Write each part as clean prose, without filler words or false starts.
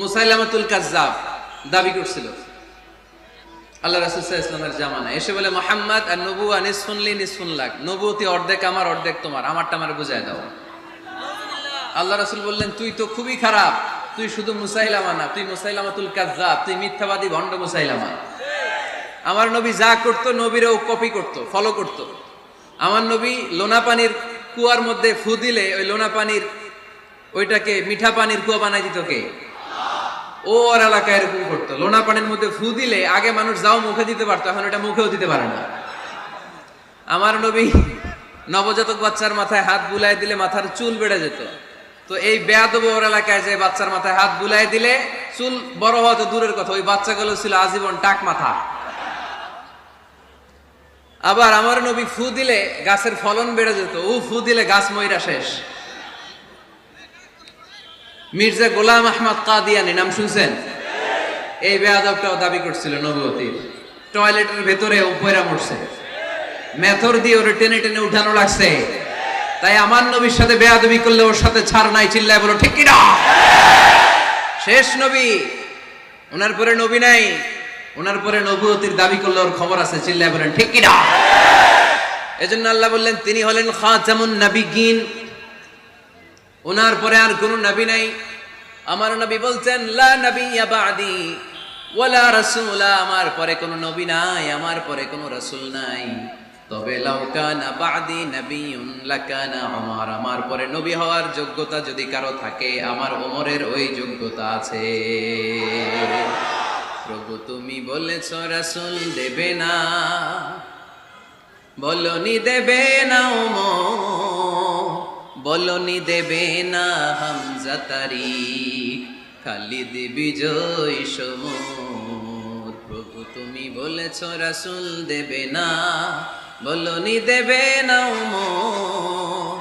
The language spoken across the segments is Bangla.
মুসাইলামাতুল কাজ্জাব দাবি করছিল আল্লাহ রাসূল সাল্লাল্লাহু আলাইহি ওয়াসাল্লামের জামানায়, এসে বলে মুহাম্মদ আর নবুয়া নিসফুন লি নিসফুন লাক, নবুয়তি অর্ধেক আমার অর্ধেক তোমার, আমারটা আমারে বুঝায় দাও। আল্লাহ রাসূল বললেন, তুই তো খুবই খারাপ, তুই শুধু মুসাইলামা না, তুই মুসাইলামাতুল কাজ্জাব, তুই মিথ্যাবাদী ভণ্ড মুসাইলামা। আমার নবী যা করতো নবীরাও কপি করতো, ফলো করতো। আমার নবী লোনা পানির কুয়ার মধ্যে ফু দিলে ওই লোনা পানির ওইটাকে মিঠা পানির কুয়া বানাই দিত কে? ও ওর এলাকায় এরকম করতো, লোনা পানির মধ্যে ফু দিলে আগে মানুষ যাও মুখে দিতে পারতো, এখন এটা মুখেও দিতে পারে না। আমার নবী নবজাতক বাচ্চার মাথায় হাত বুলাই দিলে মাথার চুল বেড়ে যেত, তো এই বেয়াদব ওর এলাকায় যে বাচ্চার মাথায় হাত বুলাই দিলে চুল বড় হওয়া তো দূরের কথা, ওই বাচ্চাগুলো ছিল আজীবন টাক মাথা। আবার আমার নবী ফু দিলে গাছের ফলন বেড়ে যেত, ও ফু দিলে গাছ মইরা শেষ। মির্জা গোলাম আহমদ কাদিয়ানি নাম শুনছেন? এই বেয়াদবটাও দাবি করছিল নবুয়তির, টয়লেটের ভেতরে উপরে মরছে, মেথর দিয়ে ওরে টেনে টেনে উঠানো লাগছে। তাই আমার নবীর সাথে বেয়াদবি করলে ওর সাথে ছাড় নাই, চিল্লায় বলো ঠিক কিনা? শেষ নবী, ওনার পরে নবী নাই, ওনার পরে নবুয়তির দাবি করলে ওর খবর আছে, চিল্লায় বলেন ঠিক কিনা? এজন্য আল্লাহ বললেন তিনি হলেন খাতামুন নবিয়্যিন, ওনার পরে আর কোন নবী নাই। আমার নবী বলছেন লা নাবিয়্যা বা'দি ওয়ালা রাসূলা, আমার পরে কোন নবী নাই, আমার পরে কোন রাসূল নাই। তবে লাউ কানা বা'দি নাবিয়্যুন লাকানা উমর, আমার পরে নবী হওয়ার যোগ্যতা যদি কারো থাকে আমার ওমরের ওই যোগ্যতা আছে। প্রভু তুমি বলেছো রাসূল দেবে না, বলনি দেবে না ওমর, বলনি দেবে না হামজা তারিক, খালিদ বিজয় সমর। প্রভু তুমি বলেছো রাসূল দেবে না, বলনি দেবে না ওমর,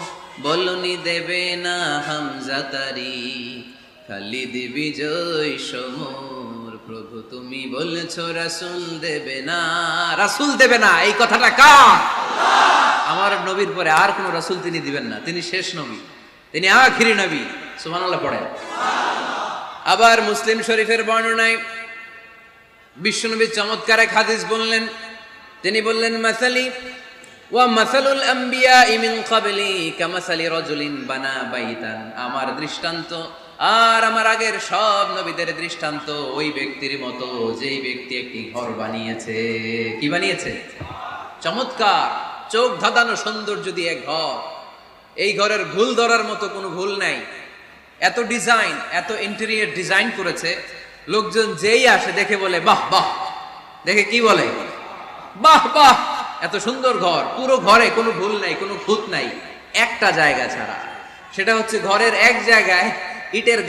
বলনি দেবে না হামজা তারিক, খালিদ বিজয় সমর। প্রভু তুমি বলেছো রাসূল দেবে না, রাসূল দেবে না, এই কথাটা কার? আমার নবীর পরে আর কোন রাসূল তিনি দিবেন না, তিনি শেষ নবী, তিনি আখিরি নবী। সুবহানাল্লাহ পড়েন। আবার মুসলিম শরীফের বর্ণনায় বিশ্বনবী চমৎকার এক হাদিস বললেন, তিনি বললেন মাসালি ওয়া মাসালুল আম্বিয়া মিন ক্বাবলি কামাসালি রাজুলিন বানা বাইতান, আমার দৃষ্টান্ত আর আমার আগের সব নবীদের দৃষ্টান্ত ওই ব্যক্তির মতো যেই ব্যক্তি একটি ঘর বানিয়েছে। কি বানিয়েছে? চমৎকার চোখ ধাঁধানো সৌন্দর্য দিয়ে এক ঘর, এই ঘরের ভুল ধরার মতো কোনো ভুল নাই, এত ডিজাইন, এত ইন্টেরিয়র ডিজাইন করেছে, লোকজন যেই আসে দেখে বলে বাহ বাহ, দেখে কি বলে? বাহ বাহ, এত সুন্দর ঘর, পুরো ঘরে কোনো ভুল নাই, কোনো খুঁত নাই, একটা জায়গা ছাড়া, সেটা হচ্ছে ঘরের এক জায়গায় ইটের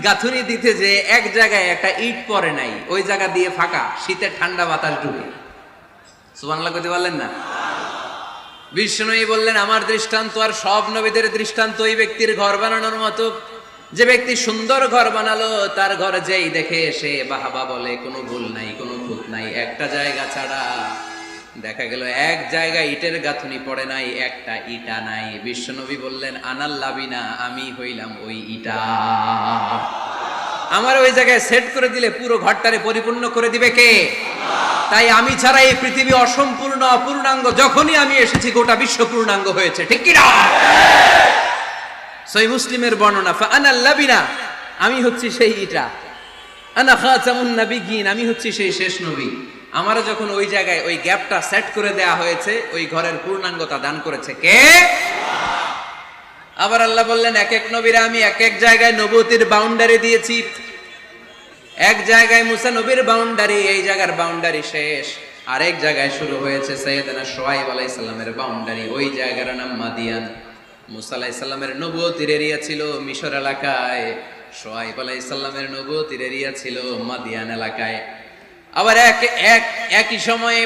গাঁথুনি দিতে যে এক জায়গায় একটা ইট পড়ে নাই, ওই জায়গা দিয়ে ফাঁকা, শীতে ঠান্ডা বাতাস ঢুকে। সুবহানাল্লাহ কইতে পারলেন না? বিষ্ণুই বললেন আমার দৃষ্টান্ত আর সব নবীদের দৃষ্টান্ত ওই ব্যক্তির ঘর বানানোর মতো, যে ব্যক্তি সুন্দর ঘর বানালো তার ঘর যেই দেখে সে বাহাবা বলে, কোনো ভুল নাই, কোনো খুঁত নাই, একটা জায়গা ছাড়া। দেখা গেল এক জায়গায় ইটের গাঁথুনি পড়ে নাই, একটা ইটা নাই। বিশ্বনবী বললেন আনাল লাবিনা, আমি হইলাম ওই ইটা, আমার ওই জায়গায় সেট করে দিলে পুরো ঘরটারে পরিপূর্ণ করে দিবে কে? তাই আমি ছাড়া এই পৃথিবী অসম্পূর্ণ, অপূর্ণাঙ্গ, যখনই আমি এসেছি গোটা বিশ্ব পূর্ণাঙ্গ হয়েছে, ঠিক কি না? সহিহ মুসলিমের বর্ণনা, ফাআনাল লাবিনা, আমি হচ্ছি সেই ইটা, আনা খাতামুন নবিয়্যিন, আমি হচ্ছি সেই শেষ নবী। আমারা যখন ওই জায়গায় ওই গ্যাপটা সেট করে দেয়া হয়েছে, ওই ঘরের পূর্ণাঙ্গতা দান করেছে কে? আবার আল্লাহ বললেন এক এক নবীরা আমি এক এক জায়গায় নবুয়তির বাউন্ডারি দিয়েছি। এক জায়গায় মুসা নবীর বাউন্ডারি, এই জায়গার বাউন্ডারি শেষ, আরেক জায়গায় শুরু হয়েছে সাইয়েদনা শুআয়ব আলাইহিস সালামের বাউন্ডারি, ওই জায়গার নাম মাদিয়ান। মুসা আলাইহিস সালামের নবুয়তির এরিয়া ছিল মিশর এলাকায়, শুআয়ব আলাইহিস সালামের নবুয়তির এরিয়া ছিল মাদিয়ান এলাকায়। আবার একই সময়ে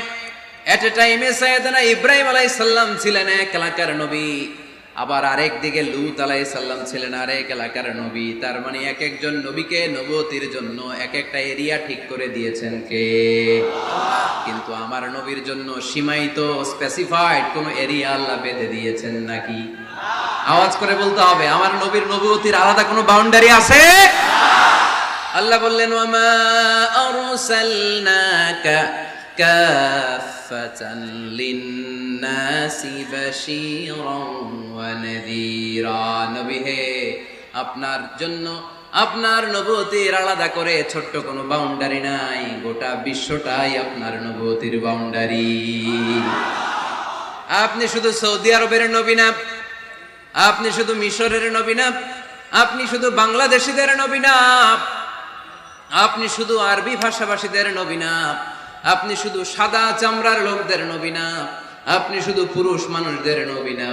এট এ টাইমে সাইয়েদনা ইব্রাহিম আলাইহিস সালাম ছিলেন এক এলাকার নবী, আবার আরেক দিকে লূত আলাইহিস সালাম ছিলেন আরেক এলাকার নবী। তার মানে এক একজন নবীকে নবুয়তির জন্য এক একটা এরিয়া ঠিক করে দিয়েছেন কে? কিন্তু আমার নবীর জন্য সীমায়িত, স্পেসিফাইড কোন এরিয়া আল্লাহ বেঁধে দিয়েছেন নাকি? আওয়াজ করে বলতে হবে, আমার নবীর নবুয়তির আলাদা কোনো বাউন্ডারি আছে? আল্লাহ বললেন ওয়ামা আরসালনাকা কাফাতান লিন্নাসি বাশীরান ওয়া নাযীরা। নবী হে, আপনার জন্য আপনার নবুয়তির আলাদা করে ছোট্ট কোনো বাউন্ডারি নাই, গোটা বিশ্বটাই আপনার নবুয়তির বাউন্ডারি। আপনি শুধু সৌদি আরবের নবী না, আপনি শুধু মিশরের নবী না, আপনি শুধু বাংলাদেশিদের নবী না, আপনি শুধু আরবি ভাষাভাষীদের নবী না, আপনি শুধু সাদা চামড়ার লোকদের নবী না, আপনি শুধু পুরুষ মানুষদের নবী না,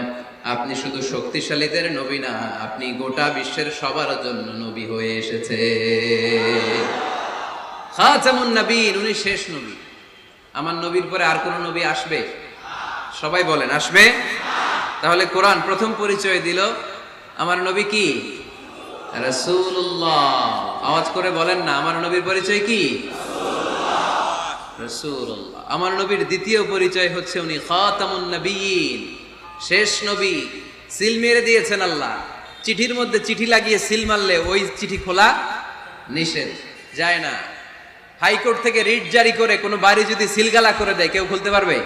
আপনি শুধু শক্তিশালীদের নবী না, আপনি গোটা বিশ্বের সবার জন্য নবী হয়ে এসেছে। খাতামুন নবীন, উনি শেষ নবী। আমার নবীর পরে আর কোন নবী আসবে? সবাই বলেন আসবে। তাহলে কোরআন প্রথম পরিচয় দিল আমার নবী কি? রাসূলুল্লাহ। আওয়াজ করে বলেন না, আমার নবীর পরিচয় কি? রাসূলুল্লাহ। আমার নবীর দ্বিতীয় পরিচয় হচ্ছে উনি খাতামুন নবীন, শেষ নবী। সিল মেরে দিয়েছেন আল্লাহ। চিঠির মধ্যে চিঠি লাগিয়ে সিল মারলে ওই চিঠি খোলা নিষেধ, যায় না। হাইকোর্ট থেকে রিট জারি করে কোনো বাড়ি যদি সিলগালা করে দেয়, কেউ খুলতে পারবে?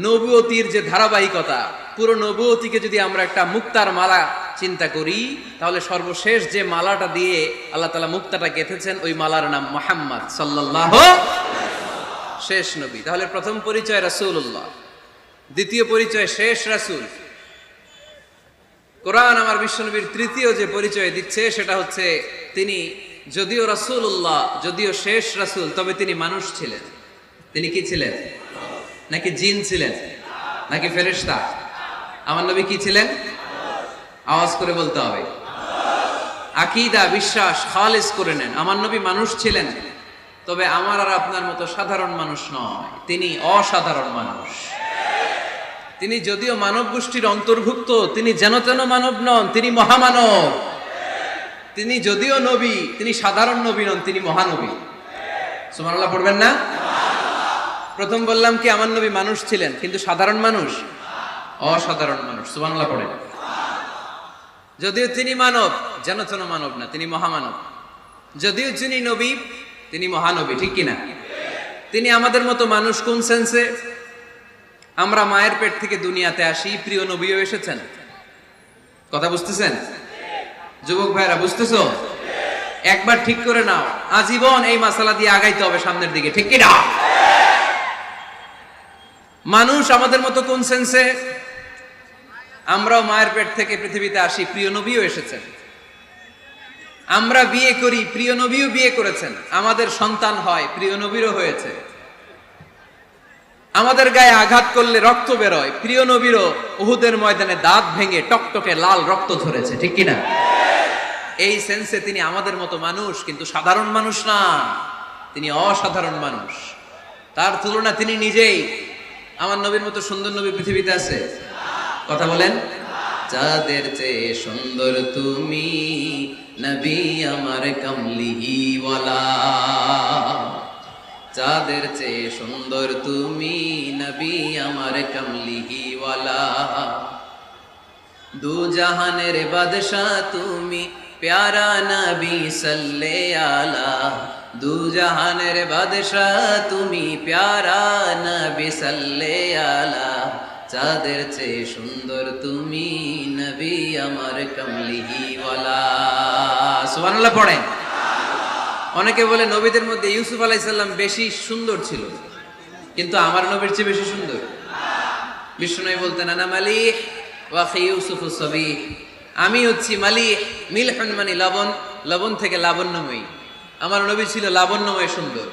নবুয়তির যে ধারাবাহিকতা, পুরো নবুয়তিকে যদি আমরা একটা মুক্তার মালা চিন্তা করি, তাহলে সর্বশেষ যে মালাটা দিয়ে আল্লাহ তাআলা মুক্তাটা গেঁথেছেন, ওই মালার নাম মুহাম্মদ সাল্লাল্লাহু, শেষ নবী। তাহলে প্রথম পরিচয় রাসূলুল্লাহ, দ্বিতীয় পরিচয় শেষ রাসূল। কোরআন আমার বিশ্বনবীর তৃতীয় যে পরিচয় দিচ্ছে সেটা হচ্ছে তিনি যদিও রাসূলুল্লাহ, যদিও শেষ রাসূল, তবে তিনি মানুষ ছিলেন। তিনি কি ছিলেন? নাকি জিন ছিলেন? নাকি ফেরেশতা? আমার নবী কি ছিলেন? আওয়াজ করে বলতে হবে। আকীদা, বিশ্বাস খালিস করে নেন, আমার নবী মানুষ ছিলেন, তবে আমার আর আপনার মতো সাধারণ মানুষ নয়, তিনি অসাধারণ মানুষ। তিনি যদিও মানব গোষ্ঠীর অন্তর্ভুক্ত, তিনি যেন তেন মানব নন, তিনি মহামানব। তিনি যদিও নবী, তিনি সাধারণ নবী নন, তিনি মহানবী। সুবহানাল্লাহ পড়বেন না? প্রথম বললাম কি আমার নবী মানুষ ছিলেন, কিন্তু সাধারণ মানুষ, অসাধারণ মানুষ। সুবহানাল্লাহ পড়েন। যদিও তিনি মানব, যেন তেন মানব না, তিনি মহামানব। যদিও তিনি নবী, তিনি মহানবী, ঠিক কিনা? তিনি আমাদের মতো মানুষ কোন সেন্সে? আমরা মায়ের পেট থেকে দুনিয়াতে আসি, প্রিয় নবীও এসেছেন। কথা বুঝতেছেন? যুবক ভাইরা বুঝতেছো? একবার ঠিক করে নাও, আজীবন এই মাসালা দিয়ে আগাইতে হবে সামনের দিকে, ঠিক কিনা? মানুষ আমাদের মতো কোন সেন্সে? আমরাও মায়ের পেট থেকে পৃথিবীতে আসি, প্রিয় নবীও এসেছেন। আমরা বিয়ে করি, প্রিয় নবীও বিয়ে করেছেন। আমাদের সন্তান হয়, প্রিয় নবীরও হয়েছে। আমাদের গায়ে আঘাত করলে রক্ত বেরোয়, প্রিয় নবীরও উহুদের ময়দানে দাঁত ভেঙে টকটকে লাল রক্ত ঝরেছে, ঠিক কিনা? এই সেন্সে তিনি আমাদের মতো মানুষ, কিন্তু সাধারণ মানুষ না, তিনি অসাধারণ মানুষ। তার তুলনা তিনি নিজেই। আমার নবীর মতো সুন্দর নবী পৃথিবীতে আছে? কথা বলেন। যাদের চেয়ে সুন্দর তুমি নবী আমার কামলিওয়ালা, যাদের চেয়ে সুন্দর তুমি নবী আমার কামলিওয়ালা, দু জাহানের বাদশাহ তুমি প্যারা নবী সাল্লে আলা, দু জাহানের বাদশাহ তুমি প্যারা নবী সাল্লে আলা, যাদের চেয়ে সুন্দর তুমি নবী আমার কামলিওয়ালা। সুবহানাল্লাহ পড়েন। অনেকে বলে নবীদের মধ্যে ইউসুফ আলাইহিস সালাম বেশি সুন্দর ছিল, কিন্তু আমার নবীর চেয়ে বেশি সুন্দর? বিষ্ণু বলতেন আনা মালিহ ওয়া আখি ইউসুফ সবিহ, আমি হচ্ছি মালিহ, মিলহুন মানে লবণ, লবণ থেকে লাবণ্যময়ী। আমার নবী ছিল লাবণ্যময় সুন্দর,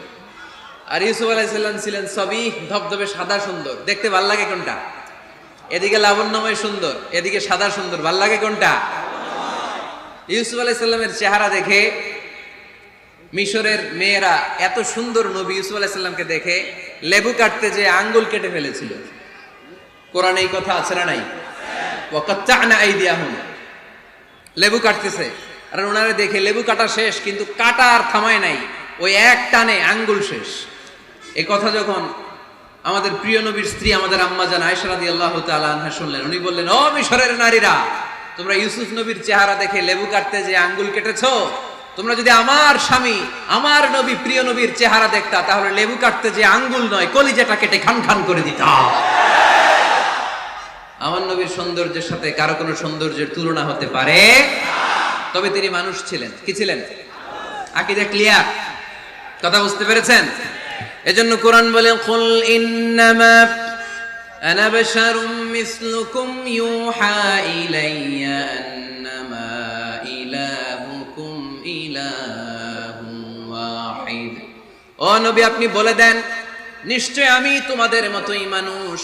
আর ইউসুফ আলাইহিস সালাম ছিলেন সবিহ, ধবধবে সাদা সুন্দর। দেখতে ভাল লাগে কোনটা? এদিকে লাবণ্যময় সুন্দর, এদিকে সাদা সুন্দর, ভাল লাগে কোনটা? ইউসুফ আলাইহিস সালামের চেহারা দেখে মিশরের মেয়েরা এত সুন্দর নবী ইউসুফ আলাইহিস সালামকে দেখে লেবু কাটতে যে আঙ্গুল কেটে ফেলেছিল। কোরআনে এই কথা আছে না নাই? ওয়া কাত্তা'না আইদিয়াহুম, লেবু কাটতেছে, আর ওনারা দেখে লেবু কাটা শেষ, কিন্তু কাটা আর থামায় নাই, ওই এক টানে আঙ্গুল শেষ। এই কথা যখন আমাদের প্রিয় নবীর স্ত্রী আমাদের আম্মা জান আয়েশা রাদিয়াল্লাহু তাআলা আনহা শুনলেন, উনি বললেন, ও মিশরের নারীরা, তোমরা ইউসুফ নবীর চেহারা দেখে লেবু কাটতে যে আঙ্গুল কেটেছো, তোমরা যদি আমার স্বামী আমার নবী প্রিয় নবীর চেহারা দেখতা তাহলে লেবু কাটতে যে আঙ্গুল নয় কলিজাটা কেটে খান খান করে দিতা। আমার নবীর সৌন্দর্যের সাথে কারো কোনো সৌন্দর্যের তুলনা হতে পারে? তবে তিনি মানুষ ছিলেন। কি ছিলেন? আকীদা ক্লিয়ার? কথা বুঝতে পেরেছেন? এজন্য কোরআন বলে কুল ইন্নামা আনা বাশারুম মিসলুকুম ইউহা ইলাইয়া আন্নামা ইলাহুকুম ইলাহুন ওয়াহিদ। ও নবী আপনি বলে দেন নিশ্চয় আমি তোমাদের মতোই মানুষ,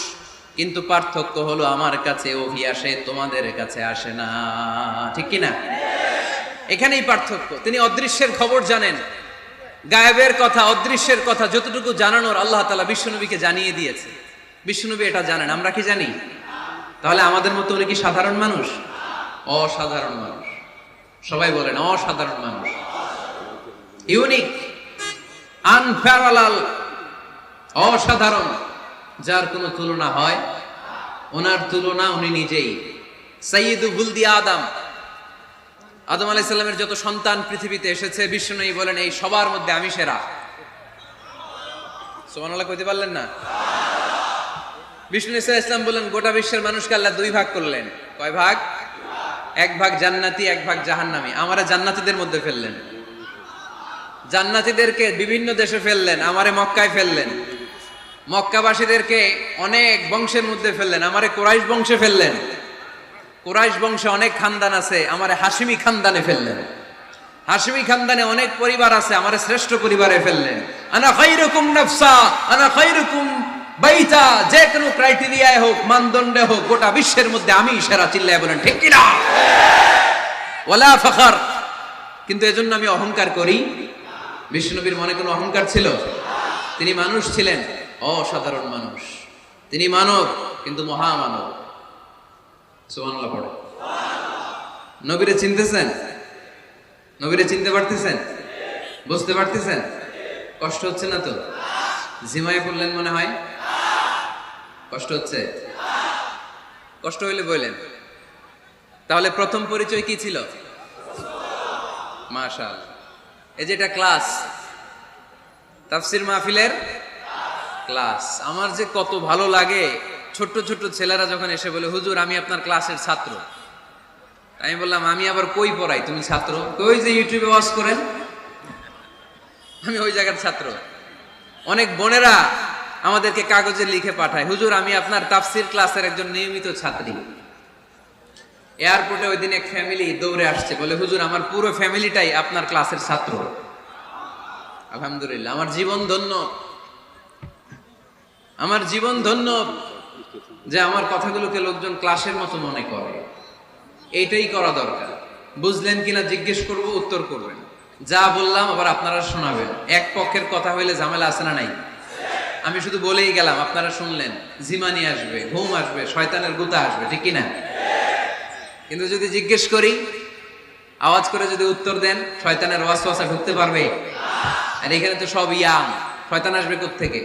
কিন্তু পার্থক্য হলো আমার কাছে ওহী আসে তোমাদের কাছে আসে না। ঠিক কি না? এখানেই পার্থক্য। তিনি অদৃশ্যের খবর জানেন, গায়েবের কথা অদৃশ্যের কথা যতটুকু জানানোর আল্লাহ তাআলা বিশ্বনবীকে জানিয়ে দিয়েছে। বিশ্বনবী এটা জানেন, আমরা কি জানি? তাহলে আমাদের মতো উনি কি সাধারণ মানুষ? অসাধারণ মানুষ। সবাই বলেন অসাধারণ মানুষ, ইউনিক, আনপ্যারালাল, অসাধারণ, যার কোনো তুলনা হয়? ওনার তুলনা উনি নিজেই। সাইয়্যিদু বুলদি আদম, আদম আলাইহিস সালামের যত সন্তান পৃথিবীতে এসেছে বিশ্বনবী বলেন এই সবার মধ্যে আমি সেরা। সুবহানাল্লাহ কইতে পারলেন না? বিষ্ণু সাল্লাল্লাহু আলাইহি ওয়াসাল্লাম বলেন গোটা বিশ্বের মানুষকে আল্লাহ দুই ভাগ করলেন। কয় ভাগ? এক ভাগ জান্নাতি, এক ভাগ জাহান্নামী। আমারে জান্নাতীদের মধ্যে ফেললেন। জান্নাতীদেরকে বিভিন্ন দেশে ফেললেন, আমারে মক্কায় ফেললেন। মক্কাবাসীদেরকে অনেক বংশের মধ্যে ফেললেন, আমারে কুরাইশ বংশে ফেললেন। কুরাইশ বংশে অনেক খানদান আছে, আমারে হাশিমি খানদানে ফেললেন। হাশিমি খানদানে অনেক পরিবার আছে, আমারে শ্রেষ্ঠ পরিবারে ফেললেন। আনা খায়রুকুম নাফসা আনা খায়রুকুম বাইতা, যে কোনো ক্রাইটেরিয়ায় হোক, মানদণ্ডে হোক, গোটা বিশ্বের মধ্যে আমি সেরা। চিল্লায় বলেন ঠিক কি না? ওয়ালা ফখর, কিন্তু এজন্য আমি অহংকার করি? বিশ্বনবীর মনে কোনো অহংকার ছিল? তিনি মানুষ ছিলেন, অসাধারণ মানুষ। তিনি মানব কিন্তু মহামানব। সুবহানাল্লাহ পড়ো। নবীরে চিনতেছেন? নবীরে চিনতে পারতেছেন? বুঝতে পারতেছেন? কষ্ট হচ্ছে না তো? জিমায় পড়লেন মনে হয়? কষ্ট হচ্ছে? কষ্ট হইলে বললেন। তাহলে প্রথম পরিচয় কি ছিল? মাশাআল্লাহ। এই যে এটা ক্লাস, তাফসীর মাহফিলের ক্লাস। আমার যে কত ভালো লাগে ছোট্ট ছোট্ট ছেলেরা যখন এসে বলে হুজুর আমি আপনার ক্লাসের ছাত্র। আমি বললাম আমি আবার কই পড়াই? তুমি ছাত্র? কই যে ইউটিউবে ওয়াজ করেন, আমি ওই জায়গার ছাত্র। অনেক বোনেরা আমাদেরকে কাগজে লিখে পাঠায় হুজুর আমি আপনার তাফসীর ক্লাসের একজন নিয়মিত ছাত্রী। এয়ারপোর্টে ওই দিন এক ফ্যামিলি দৌড়ে আসছে, বলে হুজুর আমার পুরো ফ্যামিলিটাই আপনার ক্লাসের ছাত্র। আলহামদুলিল্লাহ, আমার জীবন ধন্য, আমার জীবন ধন্য যে আমার কথাগুলোকে লোকজন ক্লাসের মতো মনে করে। এইটাই করা দরকার। বুঝলেন কিনা জিজ্ঞেস করব, উত্তর করবেন। যা বললাম আবার আপনারা শোনাবেন। এক পক্ষের কথা হইলে ঝামেলা আছে না নাই? আমি শুধু বলেই গেলাম, আপনারা শুনলেন, ঝিমানি আসবে, ঘুম আসবে, শয়তানের গুতা আসবে, ঠিক কিনা? কিন্তু যদি জিজ্ঞেস করি, আওয়াজ করে যদি উত্তর দেন, শয়তানের ওয়াসওয়াসা ঢুকতে পারবে? আর এখানে তো সব ইয়াং, শয়তান আসবে কোত্থেকে?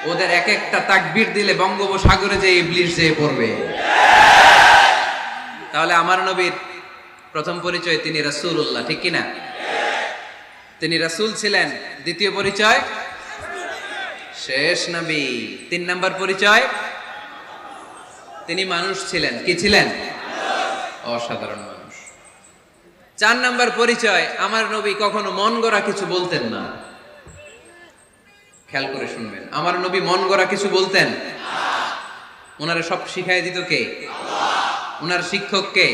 ওদের এক একটা তাকবীর দিলে বঙ্গোপসাগরে যে ইবলিস যেয়ে পড়বে। তাহলে আমার নবীর প্রথম পরিচয় তিনি রাসূলুল্লাহ, ঠিক কিনা? তিনি রাসূল ছিলেন। দ্বিতীয় পরিচয় শেষ নবী। 3 নাম্বার পরিচয় তিনি মানুষ ছিলেন। কি ছিলেন? অসাধারণ মানুষ। 4 নাম্বার পরিচয় আমার নবী কখনো মন গড়া কিছু বলতেন না। খেয়াল করে শুনবেন, আমার নবী মন গড়া কিছু বলতেন? ওনারে সব শিখাই দিত কে? ওনার শিক্ষক কে?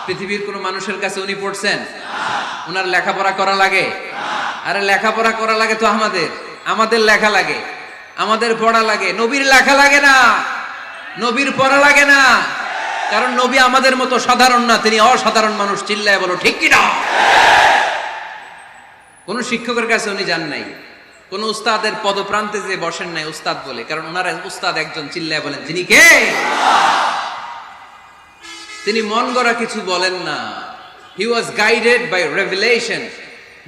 পৃথিবীর কোন মানুষের কাছে উনি পড়ছেন? ওনার লেখাপড়া করা লাগে? আরে লেখাপড়া করা লাগে তো আমাদের লেখা লাগে, আমাদের পড়া লাগে। নবীর লেখা লাগে না, নবীর পড়া লাগে না, কারণ নবী আমাদের মতো সাধারণ না, তিনি অসাধারণ মানুষ। চিল্লায় বলো ঠিক কিনা? কোন শিক্ষকের কাছে উনি যান নাই, কোন উস্তাদের পদপ্রান্তে যে বসেন নাই উস্তাদ বলে, কারণ ওনার উস্তাদ একজন। চিল্লায় বলেন তিনি কে? তিনি মন গড়া কিছু বলেন না। He was guided by revelation,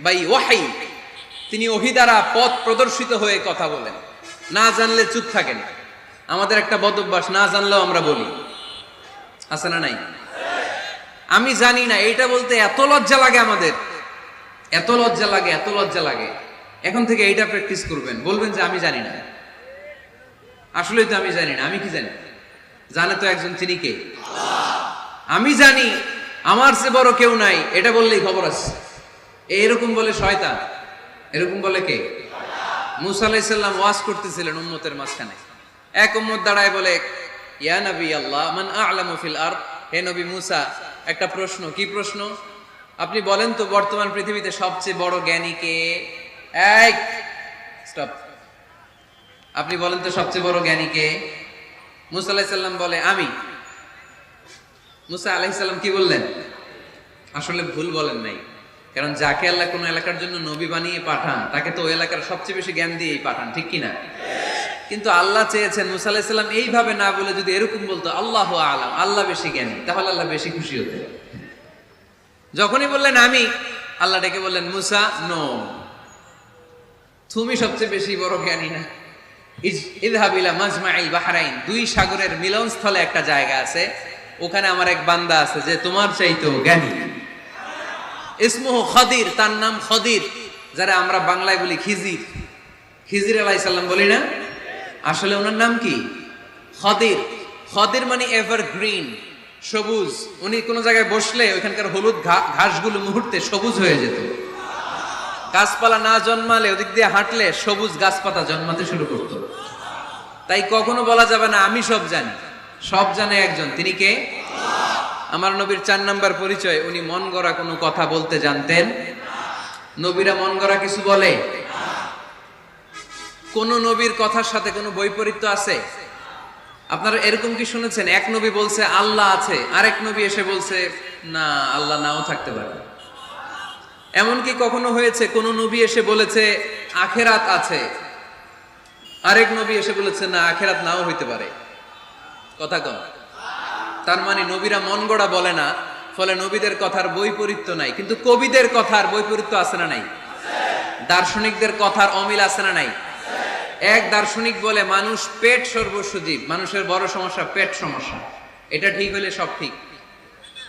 by ওয়াহি। তিনি ওহী দ্বারা পথ প্রদর্শিত হয়ে কথা বলেন। না জানলে চুপ থাকেন। আমাদের একটা বদ অভ্যাস, না জানলেও আমরা বলি, আছে না নাই? আমি জানি না এইটা বলতে এত লজ্জা লাগে আমাদের। এত লজ্জা লাগে, এত লজ্জা লাগে। এখন থেকে এইটা প্র্যাকটিস করবেন, বলবেন যে আমি জানি না, আসলেই তো আমি জানি না। আমি কি জানি? জানে তো একজন, তিনি কে? আমি জানি, আমার চেয়ে বড় কেউ নাই, এটা বললেই খবর আছে। এরকম বলে শয়তান, এরকম বলে কে? মুসা আলাইহিস সালাম ওয়াজ করতেছিলেন উম্মতের মাঝখানে। এক উম্মত দাঁড়ায় বলে, ইয়া নবী আল্লাহ, মান আ'লামু ফিল আরদ, হে নবী মুসা, একটা প্রশ্ন। কি প্রশ্ন? আপনি বলেন তো বর্তমান পৃথিবীতে সবচেয়ে বড় জ্ঞানী কে? এই স্টপ, আপনি বলেন তো সবচেয়ে বড় জ্ঞানী কে? মুসা আলাইহিস সালাম বলে আমি। মুসা আলাইহিস সালাম কি বললেন? আসলে ভুল বলেন নাই, কারণ যাকে আল্লাহ কোন এলাকার জন্য নবী বানিয়ে পাঠান, তাকে তো ওই এলাকার সবচেয়ে বেশি জ্ঞান দিয়েই পাঠান, ঠিক কিনা? কিন্তু আল্লাহ চেয়েছেন মুসা আলাইহিস সালাম এইভাবে না বলে যদি এরকম বলতো, আল্লাহু আ'লাম, আল্লাহ বেশি জ্ঞানী, তাহলে আল্লাহ বেশি খুশি হতেন। যখনই বললেন আমি, আল্লাহ ডেকে বললেন, মুসা নো, তুমি সবচেয়ে বেশি বড় জ্ঞানী না। ইযহাব ইলা মাজমাইল বাহরাইন, দুই সাগরের মিলনস্থলে একটা জায়গা আছে, ওখানে আমার এক বান্দা আছে যে তোমার চাইতেও জ্ঞানী। ইসমুহু খদির, তার নাম খদির, যারা আমরা বাংলায় বলি খিজির। খিজির আলাইহিস সালাম বলি না, আসলে ওনার নাম কি? খদির। খদির মানে এভারগ্রিন, সবুজ। উনি কোন জায়গায় বসলে ওইখানকার হলুদ ঘাসগুলো মুহূর্তে সবুজ হয়ে যেত। গাছপালা না জন্মালে ওদিক দিয়ে হাঁটলে সবুজ গাছপাতা জন্মাতে শুরু করত। তাই কখনো বলা যাবে না আমি সব জানি, সব জানে একজন, তিনি কে? আমার নবীর 4 নাম্বার পরিচয়, উনি মন গড়া কোনো কথা বলতে জানতেন। নবীরা মন গড়া কিছু বলে? কোন নবীর কথার সাথে কোনো বৈপরীত্য আছে? আপনারা এরকম কি শুনেছেন, এক নবী বলছে আল্লাহ আছে, আরেক নবী এসে বলছে না, আল্লাহ নাও থাকতে পারে? এমন কি কখনো হয়েছে কোন নবী এসে বলেছে আখেরাত আছে, আরেক নবী এসে বলেছে না, আখেরাত নাও হইতে পারে? কথা কম। তার মানে নবীরা মন গড়া বলে না, ফলে নবীদের কথার বৈপরীত্য নাই। কিন্তু কবিদের কথার বৈপরীত্য আছে না নাই? দার্শনিকদের কথার অমিল আছে না নাই? এক দার্শনিক বলে মানুষ পেট সর্বস্ব জীব, মানুষের বড় সমস্যা পেট সমস্যা, এটা ঠিক হলে সব ঠিক।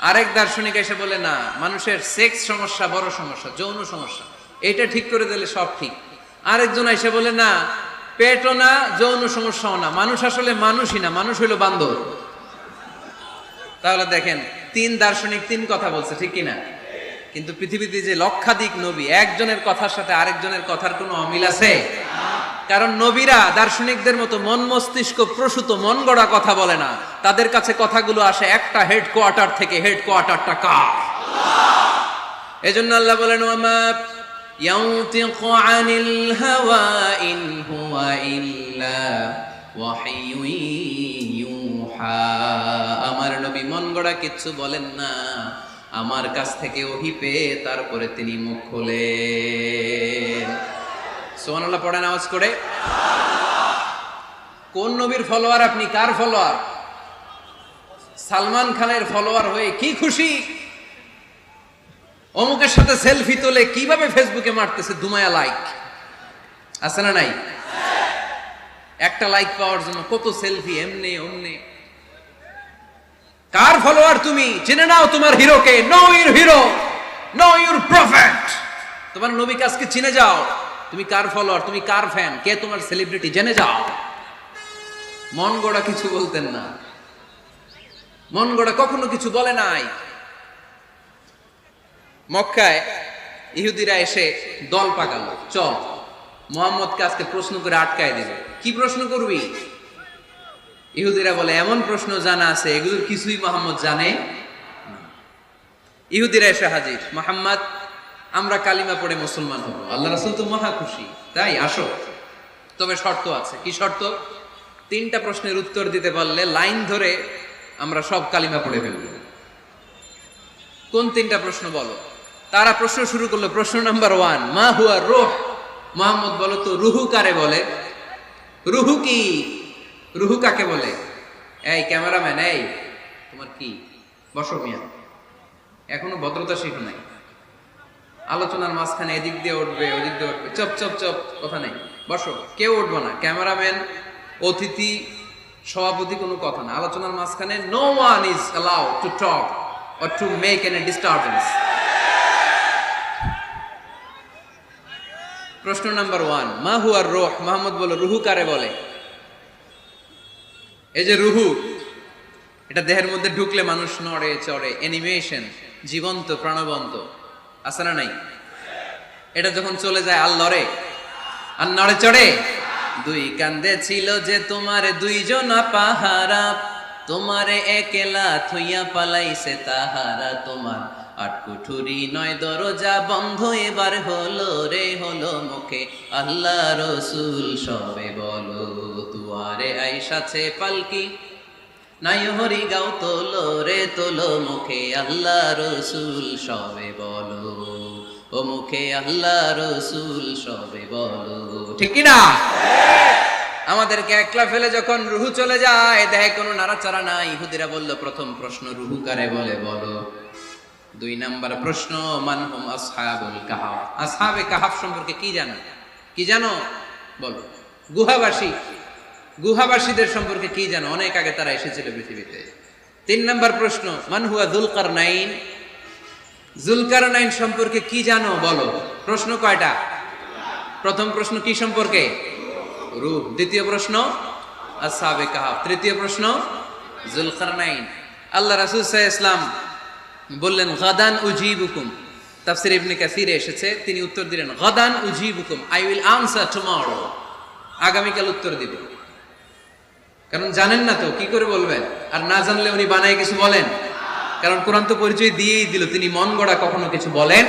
আরেক দার্শনিক এসে বলে না, মানুষের সেক্স সমস্যা বড় সমস্যা, যৌন সমস্যা, এটা ঠিক করে দিলে সব ঠিক। আরেকজন এসে বলে না, পেটও না, যৌন সমস্যাও না, মানুষ আসলে মানুষই না, মানুষ হইল বান্দর। তাহলে দেখেন, 3 দার্শনিক 3 কথা বলছে, ঠিক কিনা? কিন্তু পৃথিবীতে যে লক্ষাধিক নবী, একজনের কথার সাথে আরেকজনের কথার কোনো অমিল আছে? কারণ নবীরা দার্শনিকদের মতো মন মস্তিষ্ক প্রসূত মন গড়া কথা বলে না, তাদের কাছে কথাগুলো আসে একটা হেডকোয়ার্টার থেকে। হেডকোয়ার্টারটা কার? এজন্য আল্লাহ বলেন, ওয়ামা ইয়ানতিকু আনিল হাওয়া ইন হুয়া ইল্লা ওয়াহিয়ুন ইউহা। আমার নবী মন গড়া কিচ্ছু বলেন না, আমার কাছ থেকে ওহী পেয়ে তারপরে তিনি মুখ খোলেন। সুবহানাল্লাহ পড়েন আওয়াজ করে। কোন নবীর ফলোয়ার আপনি? কার ফলোয়ার? সালমান খানের ফলোয়ার হয়ে কি খুশি, অমুকের সাথে সেলফি তোলে কিভাবে ফেসবুকে মারতেছে দুমায়া লাইক, আছে না নাই? একটা লাইক পাওয়ার জন্য কত সেলফি, এমনে ওমনে। কার ফলোয়ার তুমি? জেনে নাও তোমার হিরোকে। Know your hero, know your prophet. তোমার নবীকে আজকে চিনে যাও। তুমি কার ফলোয়ার, তুমি কার ফ্যান, কে তোমার সেলিব্রিটি, জেনে যাও। মন গড়া কিছু বলতেন না, মন গড়া কখনো কিছু বলে নাই। মক্কায় ইহুদিরা এসে দল পাকালো, চল মুহাম্মদকে আজকে প্রশ্ন করে আটকায় দিবে। কি প্রশ্ন করবি? ইহুদিরা বলে এমন প্রশ্ন জানা আছে এগুলোর কিছুই মুহাম্মদ জানে না। ইহুদিরা এসে হাজির, মুহাম্মদ আমরা কালিমা পড়ে মুসলমান হব, আল্লাহ রাসূল তো মহা খুশি, তাই আসো, তবে শর্ত আছে। কি শর্ত? 3টা প্রশ্নের উত্তর দিতে পারলে লাইন ধরে আমরা সব কালিমা পড়ে ফেলব। কোন 3টা প্রশ্ন বলো? তারা প্রশ্ন শুরু করলো। প্রশ্ন নাম্বার 1, মা হুয়া রূহ। মুহাম্মদ বলো তো রুহু কারে বলে? রুহু কি? রুহু কাকে বলে? এই ক্যামেরাম্যান, এই তোমার কি? বসো মিয়া, এখনো ভদ্রতা শিখো নাই। আলোচনার মাঝখানে এদিক দিয়ে উঠবে ওদিক দিয়ে উঠবে, চপ চপ চপ, কথা নেই, বসো। কেউ উঠবো না, ক্যামেরাম্যান, অতিথি, সভাপতি, কোনো কথা না। আলোচনার মাঝখানে no one is allowed to talk or to make any disturbance. প্রশ্ন নাম্বার 1, মা হুয়া রূহ? মুহাম্মদ বলল, রুহু কারে বলে? এই যে রুহু, এটা দেহের মধ্যে ঢুকলে মানুষ নড়ে চড়ে, অ্যানিমেশন, জীবন্ত প্রাণবন্ত, আছে না নাই? এটা যখন চলে যায় আর লড়ে আর নড়ে চড়ে। দুই কান্দে ছিল যে তোমারে দুইজন পাহারা, তোমারে একলা থইয়া পালাইছে তাহারা। তোমার আট কুঠুরি নয় দরজা বন্ধ, এবার হলো রে হলো মুখে আল্লাহ রসুল সবে বলো। দুয়ারে আইসাছে পালকি, নাই হরি গাও তোলো রে তোলো, মুখে আল্লাহ রসুল সবে বলো। ও মুখে আল্লাহ রসুল সবে বলো। ঠিক কিনা? আমাদেরকে একলা ফেলে যখন রুহু চলে যায়, দেহে কোনো নাড়াচাড়া নাই। ইহুদিরা বলল, প্রথম প্রশ্ন রুহু কারে বলে বলো। 2 নাম্বার প্রশ্ন, মান হুম আসহাবুল কাহাফ? আসহাবে কাহাফ সম্পর্কে কি জানো? কি জানো বলো। গুহাবাসী, গুহাবাসীদের সম্পর্কে কি জানো? অনেক আগে তারা এসেছিল পৃথিবীতে। 3 নাম্বার প্রশ্ন, মান হুয়া যুলকারনাইন? যুলকারনাইন সম্পর্কে কি জানো বলো। প্রশ্ন কয়টা? প্রথম প্রশ্ন কি সম্পর্কে? রূহ। দ্বিতীয় প্রশ্ন আসহাবে কাহাফ। তৃতীয় প্রশ্ন যুলকারনাইন। আল্লাহ রাসূল সাল্লাল্লাহু আলাইহি ওয়াসাল্লাম বললেন, গাদান উজিবুকুম। তাফসীর ইবনে কাসিরে এসেছে, তিনি উত্তর দিলেন, গাদান উজিবুকুম, আই উইল আনসার টুমরো। আগামীকাল উত্তর দিব। কারণ জানেন না তো কি করে বলবেন, আর না জানলে উনি বানায় কিছু বলেন? কারণ কোরআন তো পরিচয় দিয়েই দিল, তিনি মন গড়া কখনো কিছু বলেন